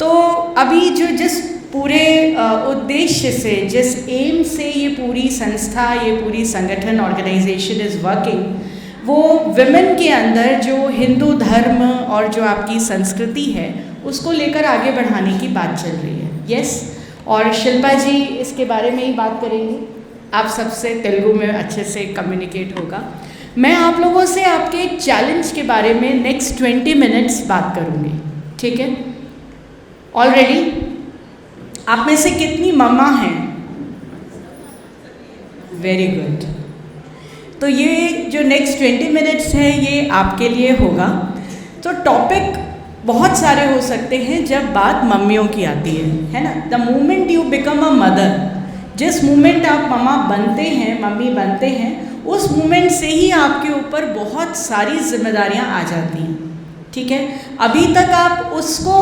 तो अभी जो जिस पूरे उद्देश्य से, जिस एम से ये पूरी संस्था, ये पूरी संगठन, ऑर्गेनाइजेशन इज़ वर्किंग, वो विमेन के अंदर जो हिंदू धर्म और जो आपकी संस्कृति है उसको लेकर आगे बढ़ाने की बात चल रही है। यस, और शिल्पा जी इसके बारे में ही बात करेंगी। आप सबसे तेलुगु में अच्छे से कम्युनिकेट होगा। मैं आप लोगों से आपके चैलेंज के बारे में नेक्स्ट 20 मिनट्स बात करूँगी, ठीक है? ऑलरेडी आप में से कितनी मम्मा हैं? Very good. तो ये जो नेक्स्ट 20 मिनट्स है ये आपके लिए होगा। तो टॉपिक बहुत सारे हो सकते हैं जब बात मम्मियों की आती है ना? The moment you become a mother, जिस मोमेंट आप मम्मा बनते हैं, मम्मी बनते हैं, उस मोमेंट से ही आपके ऊपर बहुत सारी जिम्मेदारियां आ जाती हैं, ठीक है? अभी तक आप उसको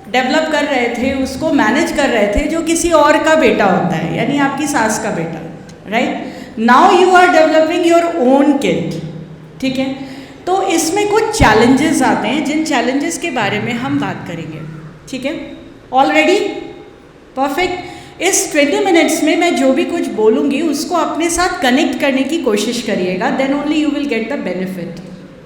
डेवलप कर रहे थे, उसको मैनेज कर रहे थे जो किसी और का बेटा होता है, यानी आपकी सास का बेटा, right? Now you are developing your own kid, ठीक है? तो इसमें कुछ चैलेंजेस आते हैं, जिन चैलेंजेस के बारे में हम बात करेंगे, ठीक है? Already perfect. इस 20 मिनट्स में मैं जो भी कुछ बोलूँगी उसको अपने साथ कनेक्ट करने की कोशिश करिएगा, then only you will get the benefit,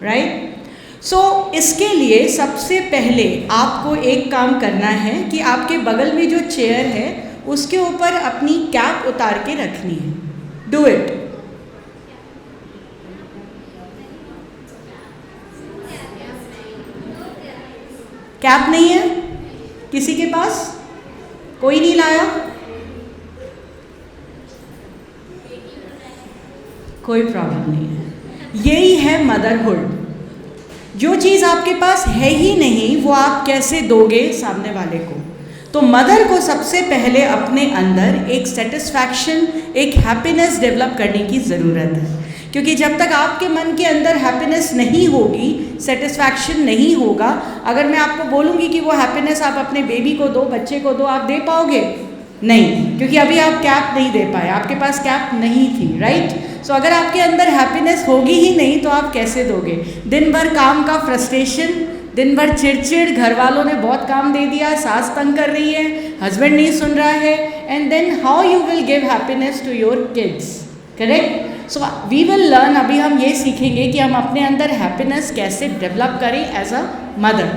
right? So इसके लिए सबसे पहले आपको एक काम करना है कि आपके बगल में जो चेयर है उसके ऊपर अपनी कैप उतार के रखनी है। Do it. कैप नहीं है किसी के पास? कोई नहीं लाया? कोई प्रॉब्लम नहीं है। यही है मदरहुड। जो चीज़ आपके पास है ही नहीं वो आप कैसे दोगे सामने वाले को? तो मदर को सबसे पहले अपने अंदर एक सेटिस्फैक्शन, एक हैप्पीनेस डेवलप करने की ज़रूरत है, क्योंकि जब तक आपके मन के अंदर हैप्पीनेस नहीं होगी, सेटिस्फैक्शन नहीं होगा, अगर मैं आपको बोलूँगी कि वो हैप्पीनेस आप अपने बेबी को दो, बच्चे को दो, आप दे पाओगे? नहीं, क्योंकि अभी आप कैप नहीं दे पाए, आपके पास कैप नहीं थी, राइट? सो अगर आपके अंदर हैप्पीनेस होगी ही नहीं तो आप कैसे दोगे? दिन भर काम का फ्रस्ट्रेशन, दिन भर चिड़चिड़, घर वालों ने बहुत काम दे दिया, सास तंग कर रही है, हस्बैंड नहीं सुन रहा है, and then how you will give happiness to your kids, correct? So we will learn, अभी हम ये सीखेंगे कि हम अपने अंदर हैप्पीनेस कैसे डेवलप करें as a mother.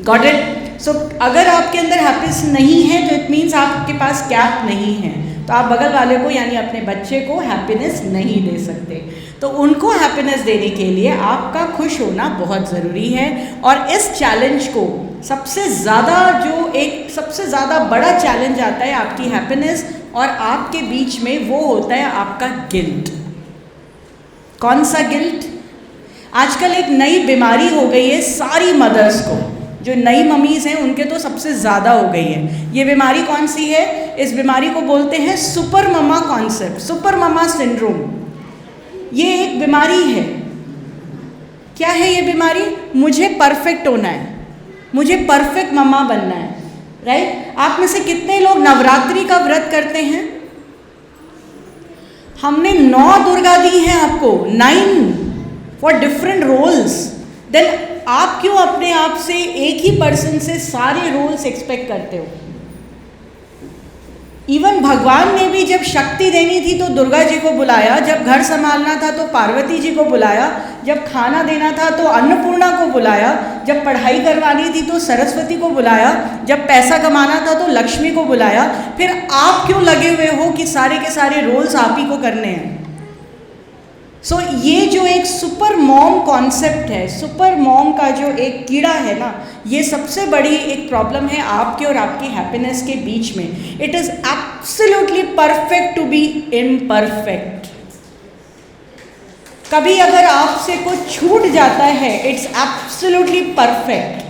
Got it? So अगर आपके अंदर हैप्पीनेस नहीं है तो इट मीन्स आपके पास कैप नहीं है, तो आप बगल वाले को यानी अपने बच्चे को हैप्पीनेस नहीं दे सकते। तो उनको हैप्पीनेस देने के लिए आपका खुश होना बहुत ज़रूरी है। और इस चैलेंज को सबसे ज़्यादा बड़ा चैलेंज आता है आपकी हैप्पीनेस और आपके बीच में, वो होता है आपका गिल्ट। कौन सा गिल्ट? आजकल एक नई बीमारी हो गई है सारी मदर्स को, जो नई मम्मीज़ हैं उनके तो सबसे ज़्यादा हो गई है। ये बीमारी कौन सी है? इस बीमारी को बोलते हैं सुपर मम्मा कॉन्सेप्ट, सुपर मम्मा सिंड्रोम। ये एक बीमारी है। क्या है ये बीमारी? मुझे परफेक्ट होना है, मुझे परफेक्ट मम्मा बनना है, राइट? आप में से कितने लोग नवरात्रि का व्रत करते हैं? हमने 9 दुर्गा दी हैं आपको, 9 फॉर डिफरेंट रोल्स। देन आप क्यों अपने आप से एक ही पर्सन से सारे रोल्स एक्सपेक्ट करते हो? इवन भगवान ने भी जब शक्ति देनी थी तो दुर्गा जी को बुलाया, जब घर संभालना था तो पार्वती जी को बुलाया, जब खाना देना था तो अन्नपूर्णा को बुलाया, जब पढ़ाई करवानी थी तो सरस्वती को बुलाया, जब पैसा कमाना था तो लक्ष्मी को बुलाया। फिर आप क्यों लगे हुए हो कि सारे के सारे रोल्स आप ही को करने हैं? सो ये जो एक सुपर मॉम कॉन्सेप्ट है, सुपर मॉम का जो एक कीड़ा है ना, ये सबसे बड़ी एक प्रॉब्लम है आपके और आपकी हैप्पीनेस के बीच में। It is absolutely perfect to be imperfect. कभी अगर आपसे कुछ छूट जाता है, इट्स एब्सोल्युटली परफेक्ट।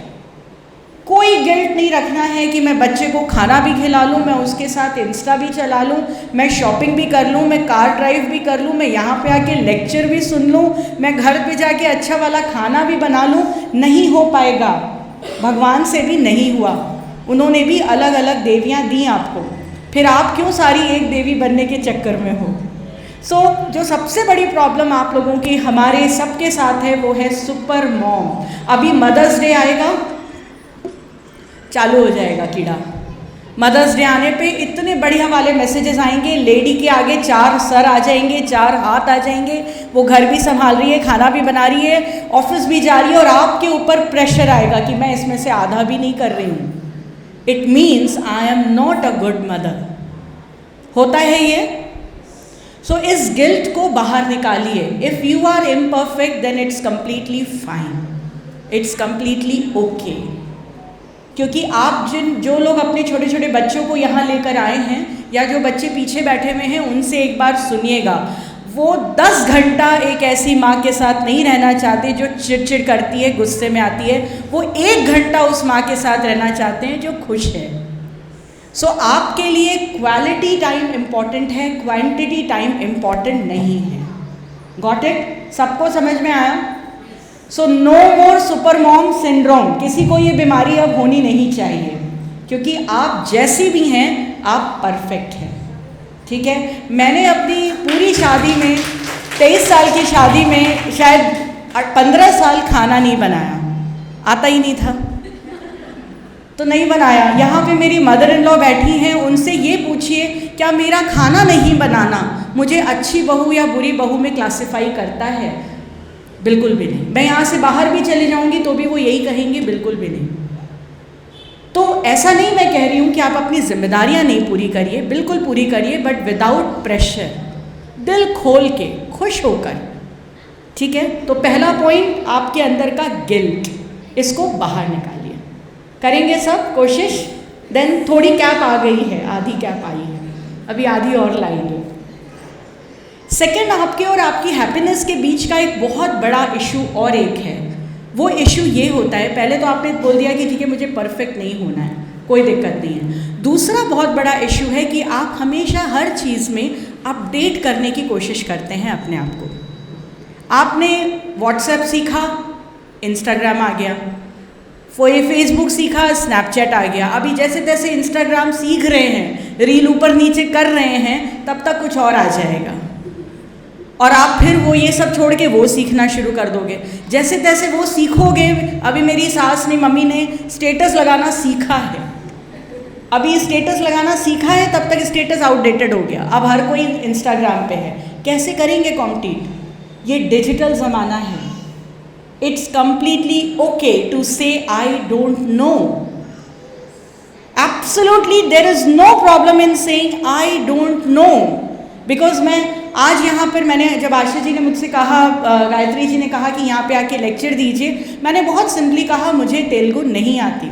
कोई गिल्ट नहीं रखना है कि मैं बच्चे को खाना भी खिला लूँ, मैं उसके साथ इंस्टा भी चला लूँ, मैं शॉपिंग भी कर लूँ, मैं कार ड्राइव भी कर लूँ, मैं यहाँ पे आके लेक्चर भी सुन लूँ, मैं घर पे जाके अच्छा वाला खाना भी बना लूँ। नहीं हो पाएगा। भगवान से भी नहीं हुआ, उन्होंने भी अलग अलग देवियाँ दी आपको, फिर आप क्यों सारी एक देवी बनने के चक्कर में हो? सो जो सबसे बड़ी प्रॉब्लम आप लोगों की, हमारे सबके साथ है, वो है सुपर मॉम। अभी मदर्स डे आएगा, चालू हो जाएगा कीड़ा। मदर्स डे आने पे इतने बढ़िया वाले मैसेजेस आएंगे, लेडी के आगे 4 सर आ जाएंगे, 4 हाथ आ जाएंगे, वो घर भी संभाल रही है, खाना भी बना रही है, ऑफिस भी जा रही है, और आपके ऊपर प्रेशर आएगा कि मैं इसमें से आधा भी नहीं कर रही हूँ। It means I am not a good mother. होता है ये। सो इस गिल्ट को बाहर निकालिए। If you are imperfect then it's completely fine, it's completely okay. क्योंकि आप जो लोग अपने छोटे छोटे बच्चों को यहाँ लेकर आए हैं, या जो बच्चे पीछे बैठे हुए हैं, उनसे एक बार सुनिएगा, वो 10 घंटा एक ऐसी माँ के साथ नहीं रहना चाहते जो चिड़चिड़ करती है, गुस्से में आती है। वो 1 घंटा उस माँ के साथ रहना चाहते हैं जो खुश है। सो आपके लिए क्वालिटी टाइम इम्पॉर्टेंट है, क्वांटिटी टाइम इम्पॉर्टेंट नहीं है। Got it? सबको समझ में आया? सो नो मोर सुपर मॉम सिंड्रोम। किसी को ये बीमारी अब होनी नहीं चाहिए, क्योंकि आप जैसी भी हैं आप परफेक्ट हैं। ठीक है? मैंने अपनी पूरी शादी में, 23 साल की शादी में, शायद 15 साल खाना नहीं बनाया, आता ही नहीं था तो नहीं बनाया। यहाँ पे मेरी मदर इन लॉ बैठी हैं, उनसे ये पूछिए क्या मेरा खाना नहीं बनाना मुझे अच्छी बहू या बुरी बहू में क्लासिफाई करता है? बिल्कुल भी नहीं। मैं यहाँ से बाहर भी चली जाऊँगी तो भी वो यही कहेंगे, बिल्कुल भी नहीं। तो ऐसा नहीं मैं कह रही हूँ कि आप अपनी जिम्मेदारियाँ नहीं पूरी करिए, बिल्कुल पूरी करिए, बट विदाउट प्रेशर, दिल खोल के, खुश होकर। ठीक है? तो पहला पॉइंट आपके अंदर का गिल्ट, इसको बाहर निकालिए। करेंगे सब कोशिश? देन थोड़ी कैप आ गई है, आधी कैप आई है, अभी आधी और लाएंगे। सेकंड, आपके और आपकी हैप्पीनेस के बीच का एक बहुत बड़ा इशू और एक है। वो इशू ये होता है, पहले तो आपने बोल दिया कि ठीक है मुझे परफेक्ट नहीं होना है, कोई दिक्कत नहीं है। दूसरा बहुत बड़ा इशू है कि आप हमेशा हर चीज़ में अपडेट करने की कोशिश करते हैं अपने आप को। आपने व्हाट्सएप सीखा, इंस्टाग्राम आ गया, फेसबुक सीखा, स्नैपचैट आ गया। अभी जैसे तैसे इंस्टाग्राम सीख रहे हैं, रील ऊपर नीचे कर रहे हैं, तब तक कुछ और आ जाएगा और आप फिर वो ये सब छोड़ के वो सीखना शुरू कर दोगे। जैसे तैसे वो सीखोगे। अभी मेरी सास ने, मम्मी ने स्टेटस लगाना सीखा है, अभी स्टेटस लगाना सीखा है, तब तक स्टेटस आउटडेटेड हो गया, अब हर कोई इंस्टाग्राम पे है। कैसे करेंगे कॉम्पीट? ये डिजिटल ज़माना है। It's completely okay to say I don't know. Absolutely there is no problem in saying I don't know. Because मैं आज यहाँ पर, मैंने जब आशा जी ने मुझसे कहा, गायत्री जी ने कहा कि यहाँ पे आके लेक्चर दीजिए, मैंने बहुत सिंपली कहा मुझे तेलुगु नहीं आती।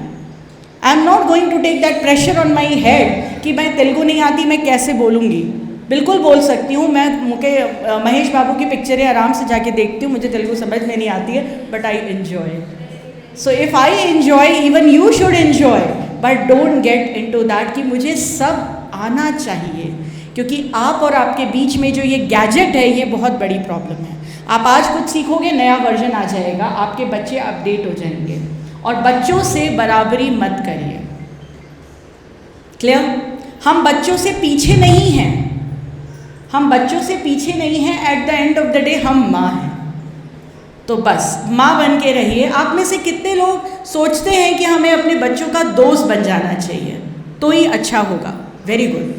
I am not going to take that pressure on my head कि मैं तेलुगु नहीं आती, मैं कैसे बोलूँगी। बिल्कुल बोल सकती हूँ। मैं महेश बाबू की पिक्चरें आराम से जाके देखती हूँ, मुझे तेलुगु समझ में नहीं आती है, but I enjoy. So if I enjoy, even you should enjoy, but don't get into that कि मुझे सब आना चाहिए, क्योंकि आप और आपके बीच में जो ये गैजेट है, ये बहुत बड़ी प्रॉब्लम है। आप आज कुछ सीखोगे, नया वर्जन आ जाएगा, आपके बच्चे अपडेट हो जाएंगे। और बच्चों से बराबरी मत करिए। क्लियर? हम बच्चों से पीछे नहीं हैं, हम बच्चों से पीछे नहीं हैं। At the end of the day हम माँ हैं, तो बस माँ बन के रहिए। आप में से कितने लोग सोचते हैं कि हमें अपने बच्चों का दोस्त बन जाना चाहिए तो ही अच्छा होगा? Very good.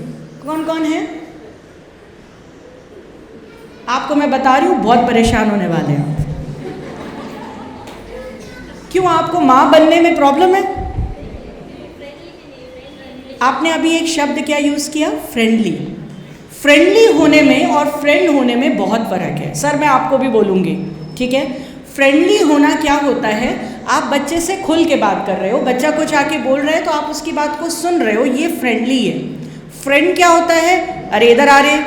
कौन कौन है? आपको मैं बता रही हूँ बहुत परेशान होने वाले हैं। क्यों? आपको माँ बनने में प्रॉब्लम है? आपने अभी एक शब्द क्या यूज़ किया? फ्रेंडली। फ्रेंडली होने में और फ्रेंड होने में बहुत फ़र्क है। सर मैं आपको भी बोलूँगी, ठीक है? फ्रेंडली होना क्या होता है? आप बच्चे से खुल के बात कर रहे हो, बच्चा कुछ आके बोल रहा है तो आप उसकी बात को सुन रहे हो, ये फ्रेंडली है। फ्रेंड क्या होता है? अरे इधर आ रहे,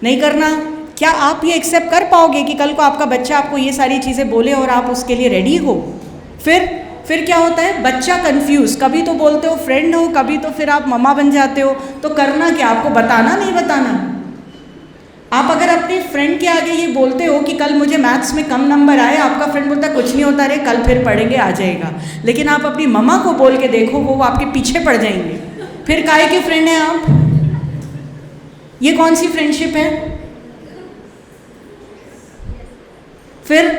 नहीं करना। क्या आप ये एक्सेप्ट कर पाओगे कि कल को आपका बच्चा आपको ये सारी चीज़ें बोले और आप उसके लिए रेडी हो? फिर क्या होता है? बच्चा कंफ्यूज, कभी तो बोलते हो फ्रेंड हो, कभी तो फिर आप मम्मा बन जाते हो। तो करना क्या? आपको बताना नहीं बताना। आप अगर अपने फ्रेंड के आगे ये बोलते हो कि कल मुझे मैथ्स में कम नंबर आए, आपका फ्रेंड बोलता है कुछ नहीं होता रे, कल फिर पढ़ेंगे, आ जाएगा। लेकिन आप अपनी मम्मा को बोल के देखो, वो आपके पीछे पड़ जाएंगे। फिर काहे के फ्रेंड हैं आप? ये कौन सी फ्रेंडशिप है? फिर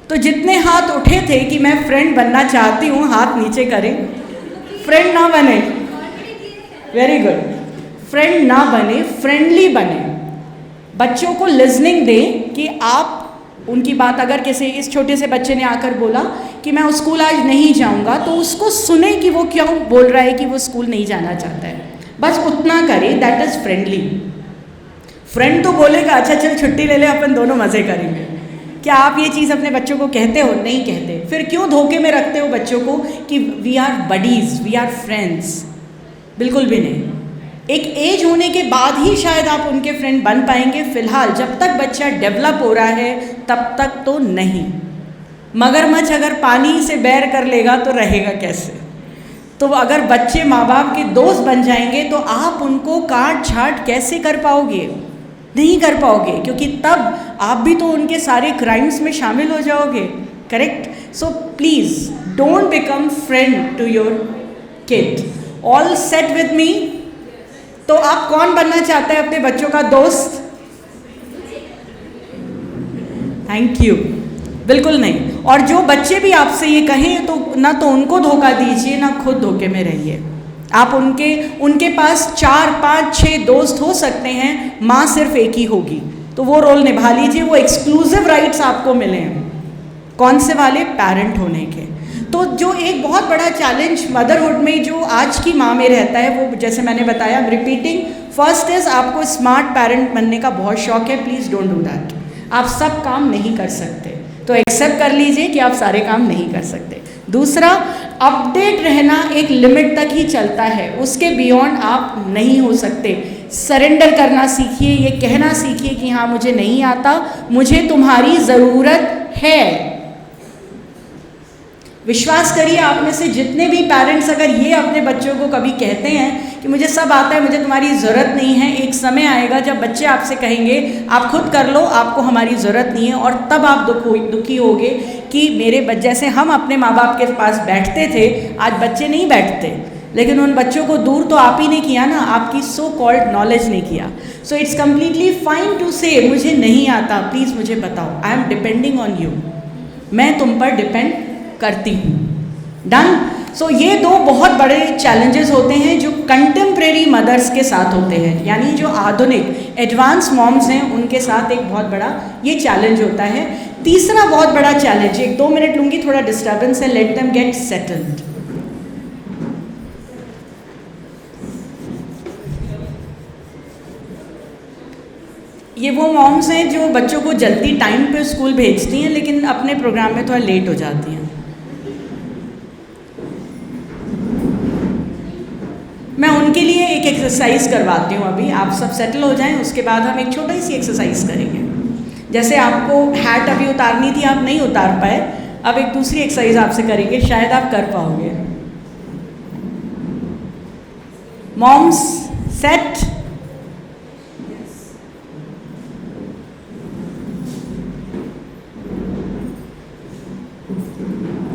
तो जितने हाथ उठे थे कि मैं फ्रेंड बनना चाहती हूँ, हाथ नीचे करें। फ्रेंड ना बने, वेरी गुड, फ्रेंड ना बने, फ्रेंडली बने। बच्चों को लिसनिंग दें कि आप उनकी बात, अगर किसी इस छोटे से बच्चे ने आकर बोला कि मैं स्कूल आज नहीं जाऊंगा, तो उसको सुने कि वो क्यों बोल रहा है कि वो स्कूल नहीं जाना चाहता है, बस उतना करें, दैट इज़ फ्रेंडली। फ्रेंड तो बोलेगा अच्छा चल छुट्टी ले ले, अपन दोनों मज़े करेंगे। क्या आप ये चीज़ अपने बच्चों को कहते हो? नहीं कहते। फिर क्यों धोखे में रखते हो बच्चों को कि we are buddies, we are friends? बिल्कुल भी नहीं। एक एज होने के बाद ही शायद आप उनके फ्रेंड बन पाएंगे। फिलहाल जब तक बच्चा डेवलप हो रहा है तब तक तो नहीं। मगरमच्छ अगर पानी से बैर कर लेगा तो रहेगा कैसे? तो अगर बच्चे माँ बाप के दोस्त बन जाएंगे तो आप उनको काट छाट कैसे कर पाओगे? नहीं कर पाओगे, क्योंकि तब आप भी तो उनके सारे क्राइम्स में शामिल हो जाओगे। Correct? So please don't become friend to your kid. All set with me? तो आप कौन बनना चाहते हैं अपने बच्चों का दोस्त? Thank you. बिल्कुल नहीं। और जो बच्चे भी आपसे ये कहें तो ना तो उनको धोखा दीजिए ना खुद धोखे में रहिए। आप उनके पास 4, 5, 6 दोस्त हो सकते हैं, माँ सिर्फ एक ही होगी, तो वो रोल निभा लीजिए। वो एक्सक्लूसिव राइट्स आपको मिले हैं। कौन से वाले? पेरेंट होने के। तो जो एक बहुत बड़ा चैलेंज मदरहुड में जो आज की माँ में रहता है, वो जैसे मैंने बताया, रिपीटिंग, फर्स्ट इज आपको स्मार्ट पेरेंट बनने का बहुत शौक है, प्लीज़ डोंट डू दैट। आप सब काम नहीं कर सकते, तो एक्सेप्ट कर लीजिए कि आप सारे काम नहीं कर सकते। दूसरा, अपडेट रहना एक लिमिट तक ही चलता है, उसके बियॉन्ड आप नहीं हो सकते। सरेंडर करना सीखिए, ये कहना सीखिए कि हाँ मुझे नहीं आता, मुझे तुम्हारी ज़रूरत है। विश्वास करिए, आप में से जितने भी पेरेंट्स अगर ये अपने बच्चों को कभी कहते हैं कि मुझे सब आता है, मुझे तुम्हारी ज़रूरत नहीं है, एक समय आएगा जब बच्चे आपसे कहेंगे आप खुद कर लो, आपको हमारी ज़रूरत नहीं है, और तब आप दुखी होगे कि मेरे बच्चे, जैसे हम अपने माँ बाप के पास बैठते थे, आज बच्चे नहीं बैठते। लेकिन उन बच्चों को दूर तो आप ही ने किया ना, आपकी सो कॉल्ड नॉलेज ने किया। So it's completely fine to say मुझे नहीं आता, प्लीज़ मुझे बताओ, I am depending on you, मैं तुम पर डिपेंड करती हूँ। डन? सो ये दो बहुत बड़े चैलेंजेस होते हैं जो कंटेम्प्रेरी मदर्स के साथ होते हैं, यानी जो आधुनिक एडवांस मॉम्स हैं उनके साथ एक बहुत बड़ा ये चैलेंज होता है। तीसरा बहुत बड़ा चैलेंज, एक 2 मिनट लूँगी, थोड़ा डिस्टर्बेंस है, लेट देम गेट सेटल्ड। ये वो मॉम्स हैं जो बच्चों को जल्दी टाइम पे स्कूल भेजती हैं लेकिन अपने प्रोग्राम में थोड़ा लेट हो जाती हैं। मैं उनके लिए एक एक्सरसाइज करवाती हूँ अभी। आप सब सेटल हो जाएं, उसके बाद हम एक छोटी सी एक्सरसाइज करेंगे। जैसे आपको हैट अभी उतारनी थी, आप नहीं उतार पाए, अब एक दूसरी एक्सरसाइज आपसे करेंगे, शायद आप कर पाओगे। Moms set.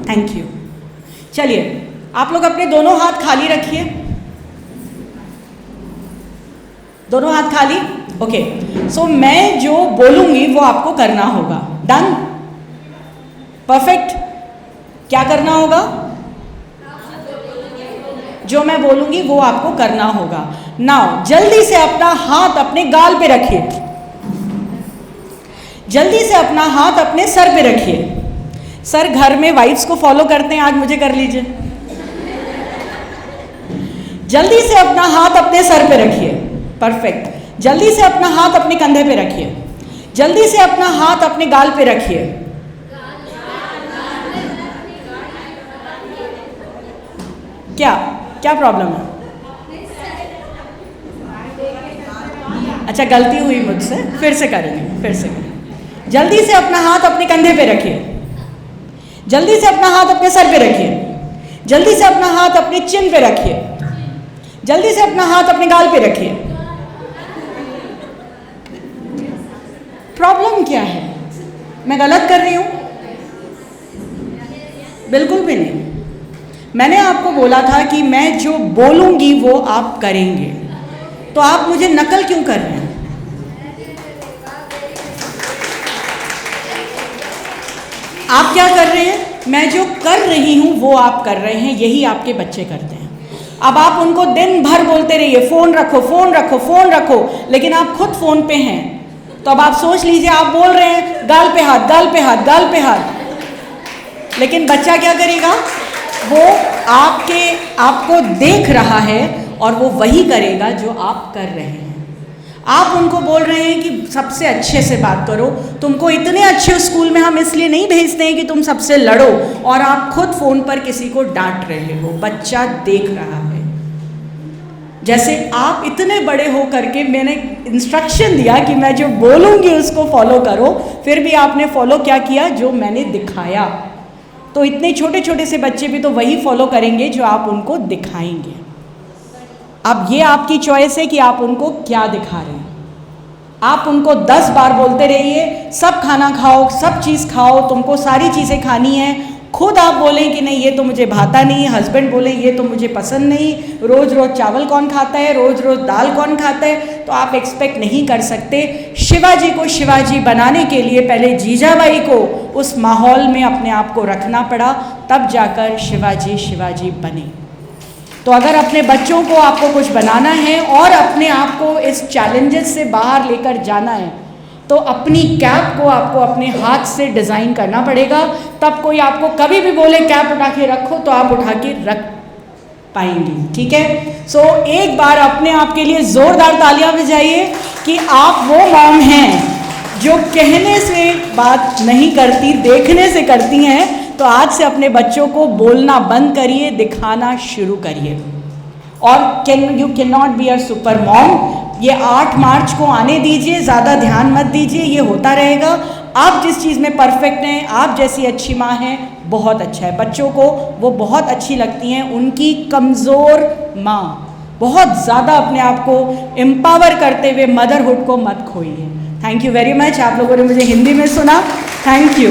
Thank you. चलिए, आप लोग अपने दोनों हाथ खाली रखिए, दोनों हाथ खाली। ओके, सो मैं जो बोलूंगी वो आपको करना होगा। डन? परफेक्ट। क्या करना होगा? जो मैं बोलूंगी वो आपको करना होगा। नाउ जल्दी से अपना हाथ अपने गाल पे रखिए, जल्दी से अपना हाथ अपने सर पे रखिए। सर घर में वाइफ्स को फॉलो करते हैं, आज मुझे कर लीजिए। जल्दी से अपना हाथ अपने सर पे रखिए। परफेक्ट। जल्दी से अपना हाथ अपने कंधे पे रखिए, जल्दी से अपना हाथ अपने गाल पे रखिए। क्या क्या प्रॉब्लम है? अच्छा, गलती हुई मुझसे, फिर से करेंगे, फिर से करेंगे। जल्दी से अपना हाथ अपने कंधे पे रखिए, जल्दी से अपना हाथ अपने सर पे रखिए, जल्दी से अपना हाथ अपने चिन पे रखिए, जल्दी से अपना हाथ अपने गाल पे रखिए। प्रॉब्लम क्या है? मैं गलत कर रही हूँ? बिल्कुल भी नहीं। मैंने आपको बोला था कि मैं जो बोलूँगी वो आप करेंगे, तो आप मुझे नकल क्यों कर रहे हैं? आप क्या कर रहे हैं? मैं जो कर रही हूँ वो आप कर रहे हैं, यही आपके बच्चे करते हैं। अब आप उनको दिन भर बोलते रहिए फ़ोन रखो, फ़ोन रखो, फ़ोन रखो, लेकिन आप खुद फ़ोन पे हैं। तो अब आप सोच लीजिए, आप बोल रहे हैं गाल पे हाथ, गाल पे हाथ, गाल पे हाथ, लेकिन बच्चा क्या करेगा? वो आपको देख रहा है और वो वही करेगा जो आप कर रहे हैं। आप उनको बोल रहे हैं कि सबसे अच्छे से बात करो, तुमको इतने अच्छे स्कूल में हम इसलिए नहीं भेजते हैं कि तुम सबसे लड़ो, और आप खुद फ़ोन पर किसी को डांट रहे हो। बच्चा देख रहा है। जैसे आप इतने बड़े हो करके मैंने इंस्ट्रक्शन दिया कि मैं जो बोलूँगी उसको फॉलो करो, फिर भी आपने फॉलो क्या किया? जो मैंने दिखाया। तो इतने छोटे छोटे से बच्चे भी तो वही फॉलो करेंगे जो आप उनको दिखाएंगे। अब ये आपकी चॉइस है कि आप उनको क्या दिखा रहे हैं। आप उनको 10 बार बोलते रहिए सब खाना खाओ, सब चीज़ खाओ, तुमको सारी चीज़ें खानी है। खुद आप बोलें कि नहीं ये तो मुझे भाता नहीं, हस्बैंड बोलें ये तो मुझे पसंद नहीं, रोज़ रोज़ चावल कौन खाता है, रोज़ रोज़ दाल कौन खाता है, तो आप एक्सपेक्ट नहीं कर सकते। शिवाजी को शिवाजी बनाने के लिए पहले जीजाबाई को उस माहौल में अपने आप को रखना पड़ा, तब जाकर शिवाजी शिवाजी बने। तो अगर अपने बच्चों को आपको कुछ बनाना है और अपने आप को इस चैलेंजेस से बाहर लेकर जाना है, तो अपनी कैप को आपको अपने हाथ से डिज़ाइन करना पड़ेगा। तब कोई आपको कभी भी बोले कैप उठा के रखो तो आप उठा के रख पाएंगी। ठीक है? सो एक बार अपने आप के लिए ज़ोरदार तालियां बजाइए कि आप वो मॉम हैं जो कहने से बात नहीं करती, देखने से करती हैं। तो आज से अपने बच्चों को बोलना बंद करिए, दिखाना शुरू करिए। और you can not be a super mom. ये 8 मार्च को आने दीजिए, ज़्यादा ध्यान मत दीजिए, ये होता रहेगा। आप जिस चीज़ में परफेक्ट हैं, आप जैसी अच्छी माँ हैं, बहुत अच्छा है। बच्चों को वो बहुत अच्छी लगती हैं, उनकी कमज़ोर माँ। बहुत ज़्यादा अपने आप को एम्पावर करते हुए मदरहुड को मत खोइए। Thank you very much. आप लोगों ने मुझे हिंदी में सुना, थैंक यू।